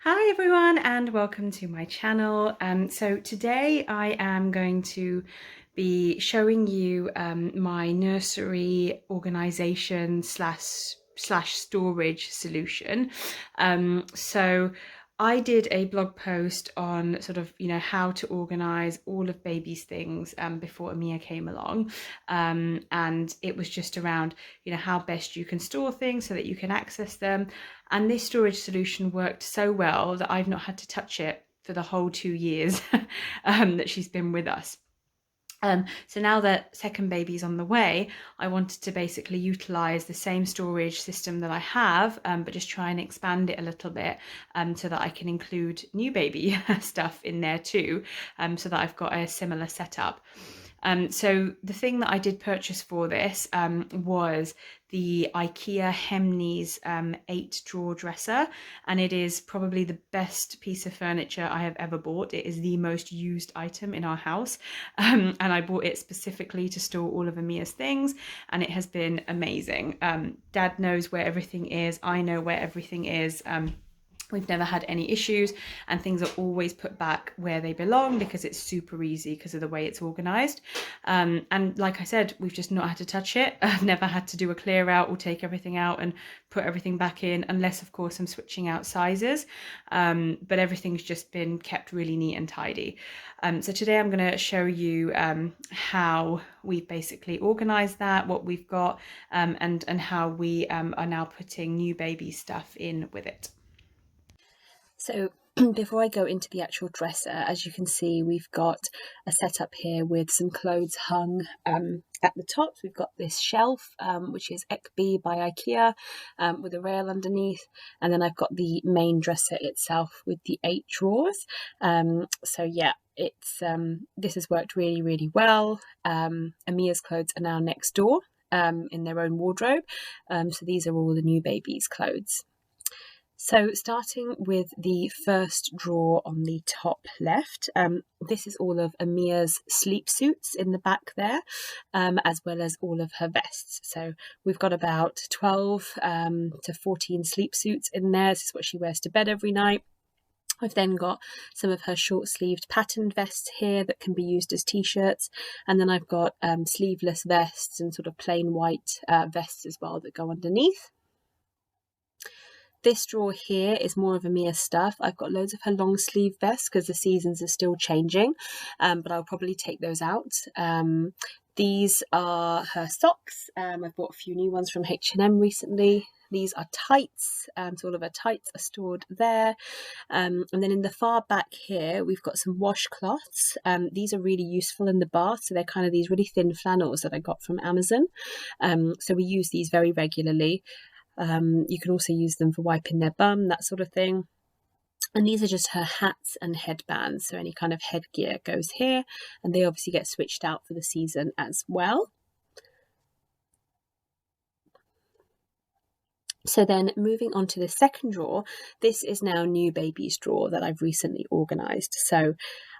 Hi everyone and welcome to my channel. So today I am going to be showing you my nursery organization slash storage solution. So I did a blog post on sort of, how to organize all of baby's things before Amia came along. And it was just around, how best you can store things so that you can access them. And this storage solution worked so well that I've not had to touch it for the whole 2 years that she's been with us. So now that second baby's on the way, I wanted to basically utilize the same storage system that I have, but just try and expand it a little bit so that I can include new baby stuff in there too, so that I've got a similar setup. So the thing that I did purchase for this was the Ikea Hemnes 8-drawer dresser, and it is probably the best piece of furniture I have ever bought. It is the most used item in our house, and I bought it specifically to store all of Amia's things, and it has been amazing. Dad knows where everything is, I know where everything is. We've never had any issues, and things are always put back where they belong because it's super easy because of the way it's organized. And like I said, we've just not had to touch it. I've never had to do a clear out or take everything out and put everything back in, unless of course I'm switching out sizes. But everything's just been kept really neat and tidy. So today I'm going to show you how we've basically organized that, what we've got, and how we are now putting new baby stuff in with it. So before I go into the actual dresser, as you can see, we've got a setup here with some clothes hung at the top. We've got this shelf, which is EKBY by Ikea, with a rail underneath. And then I've got the main dresser itself with the 8 drawers. So yeah, it's this has worked really, really well. Amia's clothes are now next door in their own wardrobe. So these are all the new baby's clothes. So starting with the first drawer on the top left, this is all of Amia's sleep suits in the back there, as well as all of her vests. So we've got about 12 to 14 sleep suits in there. This is what she wears to bed every night. I've then got some of her short-sleeved patterned vests here that can be used as t-shirts, and then I've got sleeveless vests and sort of plain white vests as well that go underneath. This drawer here is more of Amia's stuff. I've got loads of her long sleeve vests because the seasons are still changing, but I'll probably take those out. These are her socks. I've bought a few new ones from H&M recently. These are tights, so all of her tights are stored there. And then in the far back here, we've got some washcloths. These are really useful in the bath, so they're kind of these really thin flannels that I got from Amazon. So we use these very regularly. You can also use them for wiping their bum, that sort of thing. And these are just her hats and headbands, so any kind of headgear goes here, and they obviously get switched out for the season as well. So then moving on to the second drawer, this is now new baby's drawer that I've recently organised. So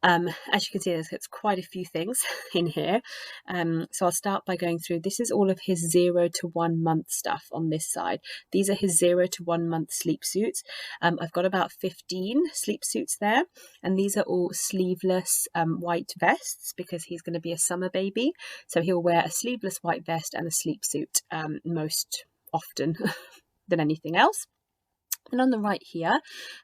as you can see, there's quite a few things in here. So I'll start by going through, this is all of his 0 to 1 month stuff on this side. These are his 0 to 1 month sleep suits. I've got about 15 sleep suits there, and these are all sleeveless white vests because he's going to be a summer baby. So he'll wear a sleeveless white vest and a sleep suit most often than anything else. And on the right here,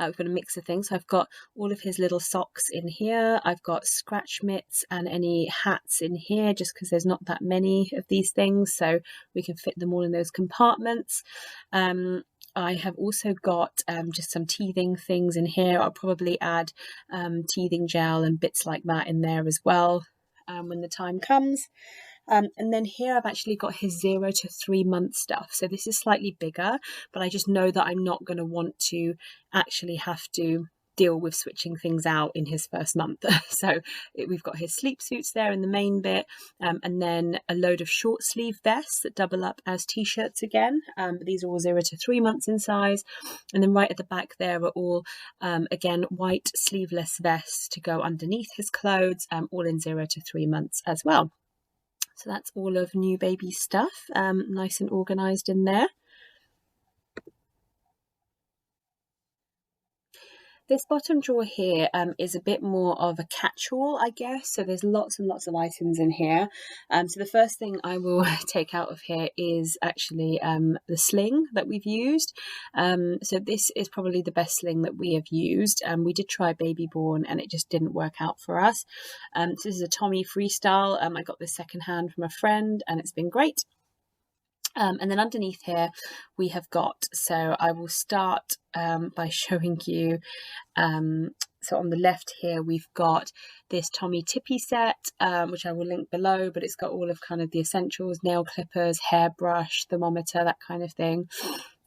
we've got a mix of things. So I've got all of his little socks in here. I've got scratch mitts and any hats in here, just because there's not that many of these things, so we can fit them all in those compartments. I have also got just some teething things in here. I'll probably add teething gel and bits like that in there as well when the time comes. And then here I've actually got his 0 to 3 month stuff. So this is slightly bigger, but I just know that I'm not going to want to actually have to deal with switching things out in his first month. So we've got his sleep suits there in the main bit, and then a load of short sleeve vests that double up as t-shirts again. These are all 0 to 3 months in size. And then right at the back there are all, again, white sleeveless vests to go underneath his clothes, all in 0 to 3 months as well. So that's all of new baby stuff, nice and organised in there. This bottom drawer here is a bit more of a catch-all, I guess. So there's lots and lots of items in here. So the first thing I will take out of here is actually the sling that we've used. So this is probably the best sling that we have used. We did try Baby Born and it just didn't work out for us. So this is a Tommy Freestyle. I got this secondhand from a friend and it's been great. And then underneath here we have got, so I will start by showing you, so on the left here we've got this Tommy Tippee Set, which I will link below, but it's got all of kind of the essentials, nail clippers, hairbrush, thermometer, that kind of thing.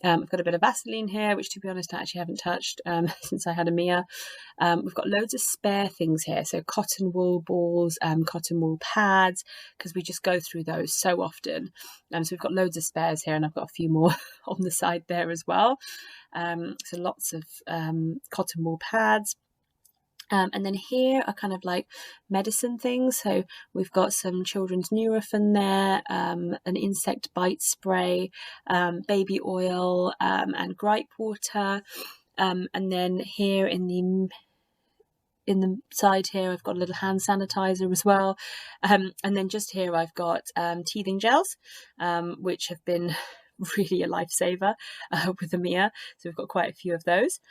I've got a bit of Vaseline here, which to be honest I actually haven't touched since I had a Mia. We've got loads of spare things here, so cotton wool balls, cotton wool pads, because we just go through those so often. So we've got loads of spares here, and I've got a few more on the side there as well. So lots of cotton wool pads. And then here are kind of like medicine things. So we've got some children's Nurofen there, an insect bite spray, baby oil, and gripe water. And then here in the side here, I've got a little hand sanitizer as well. And then just here I've got teething gels, which have been really a lifesaver with Amia. So we've got quite a few of those.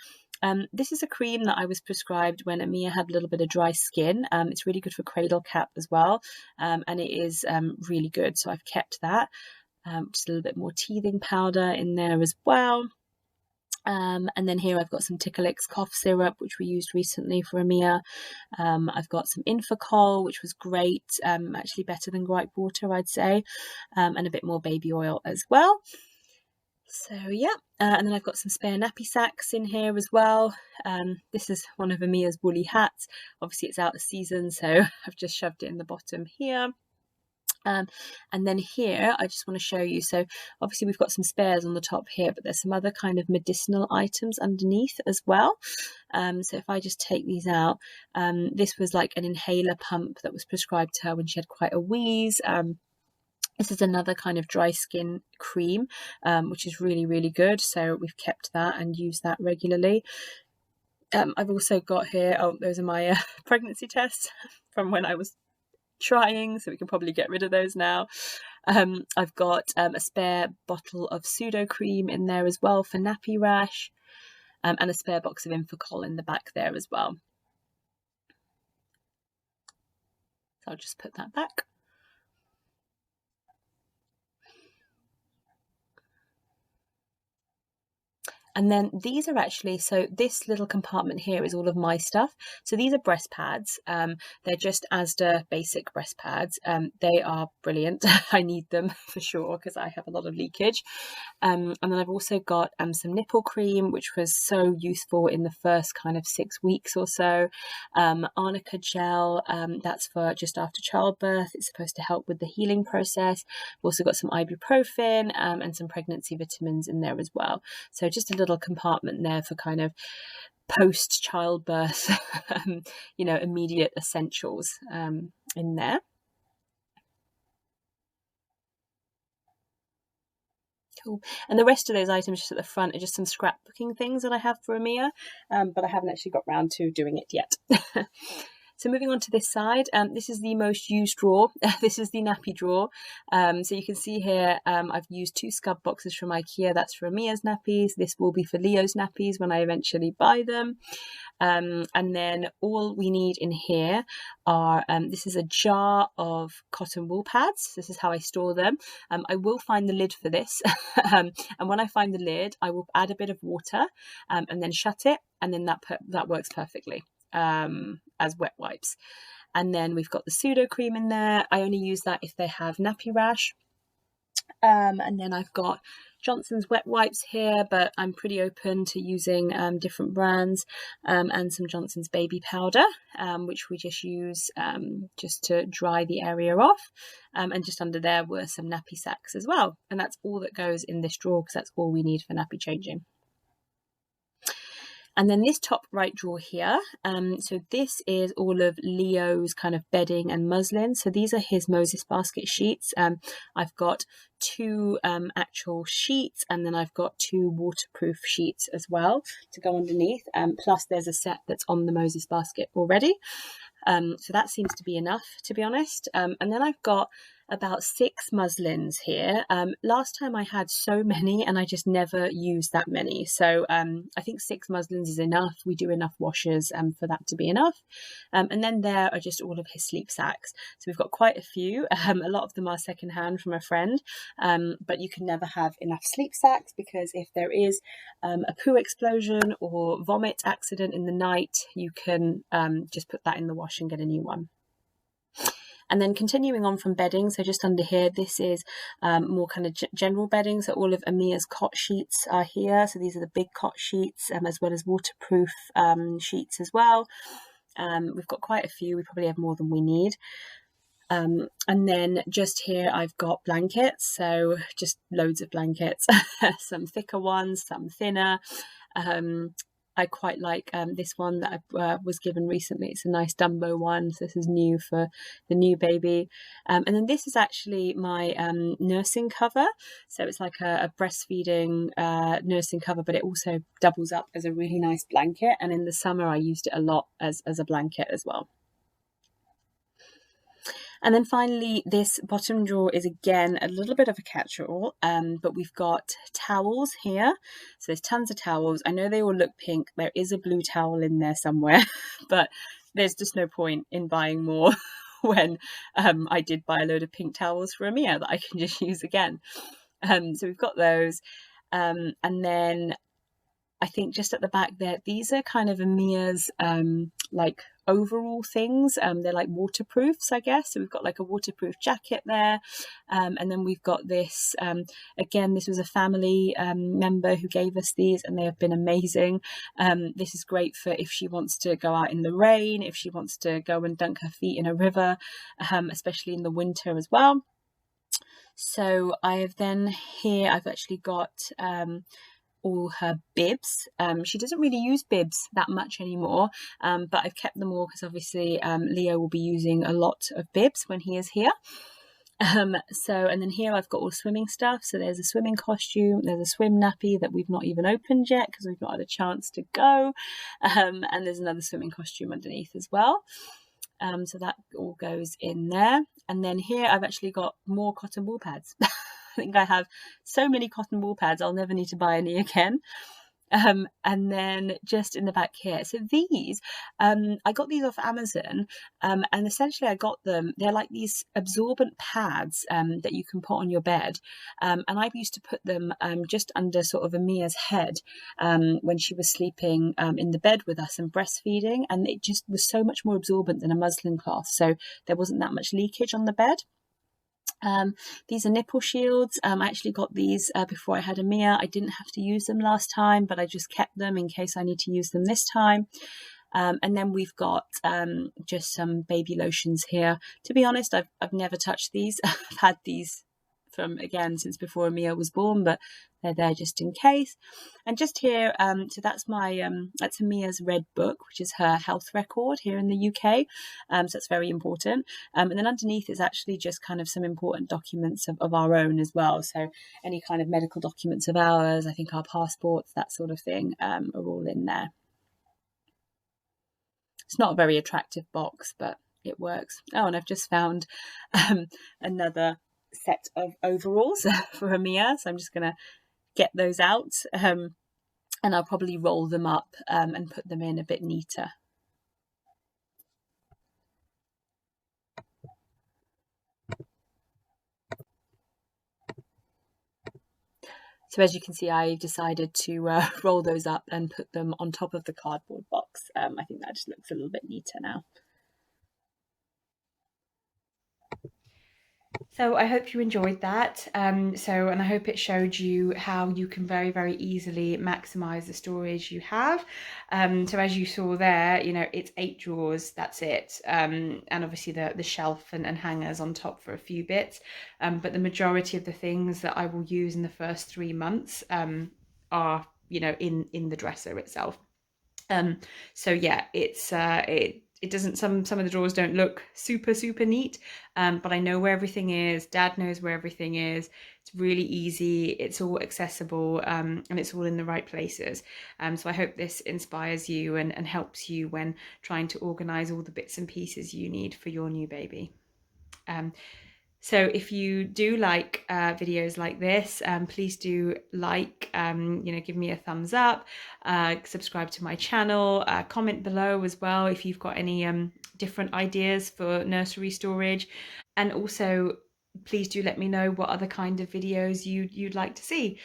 This is a cream that I was prescribed when Amia had a little bit of dry skin. It's really good for cradle cap as well, and it is really good, so I've kept that. Just a little bit more teething powder in there as well. And then here I've got some Ticklix cough syrup, which we used recently for Amia. I've got some Infocol, which was great, actually better than gripe water, I'd say, and a bit more baby oil as well. So yeah, and then I've got some spare nappy sacks in here as well. This is one of Amia's woolly hats. Obviously it's out of season, so I've just shoved it in the bottom here. And then here I just want to show you, so obviously we've got some spares on the top here, but there's some other kind of medicinal items underneath as well. So if I just take these out, this was like an inhaler pump that was prescribed to her when she had quite a wheeze. This is another kind of dry skin cream, which is really, really good. So we've kept that and used that regularly. I've also got here, oh, those are my pregnancy tests from when I was trying, so we can probably get rid of those now. I've got a spare bottle of pseudo cream in there as well for nappy rash, and a spare box of Infocol in the back there as well. So I'll just put that back. And then these are actually, so this little compartment here is all of my stuff. So these are breast pads. They're just Asda basic breast pads. They are brilliant. I need them for sure because I have a lot of leakage. And then I've also got some nipple cream, which was so useful in the first kind of 6 weeks or so. Arnica gel, that's for just after childbirth. It's supposed to help with the healing process. We've also got some ibuprofen and some pregnancy vitamins in there as well. So just a little compartment there for kind of post childbirth you know, immediate essentials in there. Cool. And the rest of those items just at the front are just some scrapbooking things that I have for Amia, but I haven't actually got round to doing it yet. So moving on to this side, this is the most used drawer. This is the nappy drawer. So you can see here, I've used 2 Skubb boxes from Ikea. That's for Amia's nappies. This will be for Leo's nappies when I eventually buy them. And then all we need in here are, this is a jar of cotton wool pads. This is how I store them. I will find the lid for this. And when I find the lid, I will add a bit of water and then shut it. And then that works perfectly as wet wipes. And then we've got the pseudo cream in there. I only use that if they have nappy rash. And then I've got Johnson's wet wipes here, but I'm pretty open to using different brands, and some Johnson's baby powder, which we just use just to dry the area off. And just under there were some nappy sacks as well. And that's all that goes in this drawer because that's all we need for nappy changing. And then this top right drawer here, so this is all of Leo's kind of bedding and muslin. So these are his Moses basket sheets. I've got two actual sheets, and then I've got two waterproof sheets as well to go underneath, plus there's a set that's on the Moses basket already. So that seems to be enough, to be honest. And then I've got about 6 muslins here. Last time I had so many and I just never used that many. So I think 6 muslins is enough. We do enough washes for that to be enough. And then there are just all of his sleep sacks. So we've got quite a few. A lot of them are secondhand from a friend, but you can never have enough sleep sacks, because if there is a poo explosion or vomit accident in the night, you can just put that in the wash and get a new one. And then continuing on from bedding, so just under here, this is more kind of general bedding. So all of Amia's cot sheets are here. So these are the big cot sheets, as well as waterproof sheets as well. We've got quite a few. We probably have more than we need. And then just here I've got blankets, so just loads of blankets, some thicker ones, some thinner. I quite like this one that I was given recently. It's a nice Dumbo one, so this is new for the new baby. And then this is actually my nursing cover, so it's like a breastfeeding nursing cover, but it also doubles up as a really nice blanket, and in the summer I used it a lot as a blanket as well. And then finally, this bottom drawer is again a little bit of a catch-all, but we've got towels here. So there's tons of towels. I know they all look pink. There is a blue towel in there somewhere, but there's just no point in buying more when I did buy a load of pink towels for Amia that I can just use again. So we've got those. And then I think just at the back there, these are kind of Amia's like overall things. They're like waterproofs, I guess. So we've got like a waterproof jacket there. And then we've got this, again, this was a family member who gave us these, and they have been amazing. This is great for if she wants to go out in the rain, if she wants to go and dunk her feet in a river, especially in the winter as well. So I have then here, I've actually got all her bibs. She doesn't really use bibs that much anymore, but I've kept them all because obviously Leo will be using a lot of bibs when he is here. And then here I've got all swimming stuff. So there's a swimming costume, there's a swim nappy that we've not even opened yet because we've not had a chance to go, and there's another swimming costume underneath as well. So that all goes in there. And then here I've actually got more cotton wool pads. I think I have so many cotton wool pads, I'll never need to buy any again. And then just in the back here, so these I got these off Amazon, and essentially I got them, they're like these absorbent pads that you can put on your bed, and I've used to put them just under sort of Amia's head when she was sleeping in the bed with us and breastfeeding, and it just was so much more absorbent than a muslin cloth, so there wasn't that much leakage on the bed. These are nipple shields. I actually got these before I had Amia. I didn't have to use them last time, but I just kept them in case I need to use them this time. And then we've got just some baby lotions here. To be honest, I've never touched these. I've had these from, again, since before Amia was born, but they're there just in case. And just here, so that's my that's Amia's red book, which is her health record here in the UK, so that's very important. And then underneath is actually just kind of some important documents of our own as well, so any kind of medical documents of ours, I think our passports, that sort of thing, are all in there. It's not a very attractive box, but it works. Oh, and I've just found another set of overalls for Amia, so I'm just going to get those out, and I'll probably roll them up and put them in a bit neater. So as you can see, I decided to roll those up and put them on top of the cardboard box. I think that just looks a little bit neater now. So I hope you enjoyed that. And I hope it showed you how you can very, very easily maximize the storage you have. So as you saw there, you know, it's 8 drawers, that's it. And obviously the shelf and hangers on top for a few bits. But the majority of the things that I will use in the first 3 months are, you know, in the dresser itself. So yeah, it doesn't, some of the drawers don't look super neat, but I know where everything is. Dad knows where everything is. It's really easy, it's all accessible, and it's all in the right places. So I hope this inspires you and helps you when trying to organize all the bits and pieces you need for your new baby. So if you do like videos like this, please do like, give me a thumbs up, subscribe to my channel, comment below as well if you've got any different ideas for nursery storage, and also please do let me know what other kind of videos you'd like to see.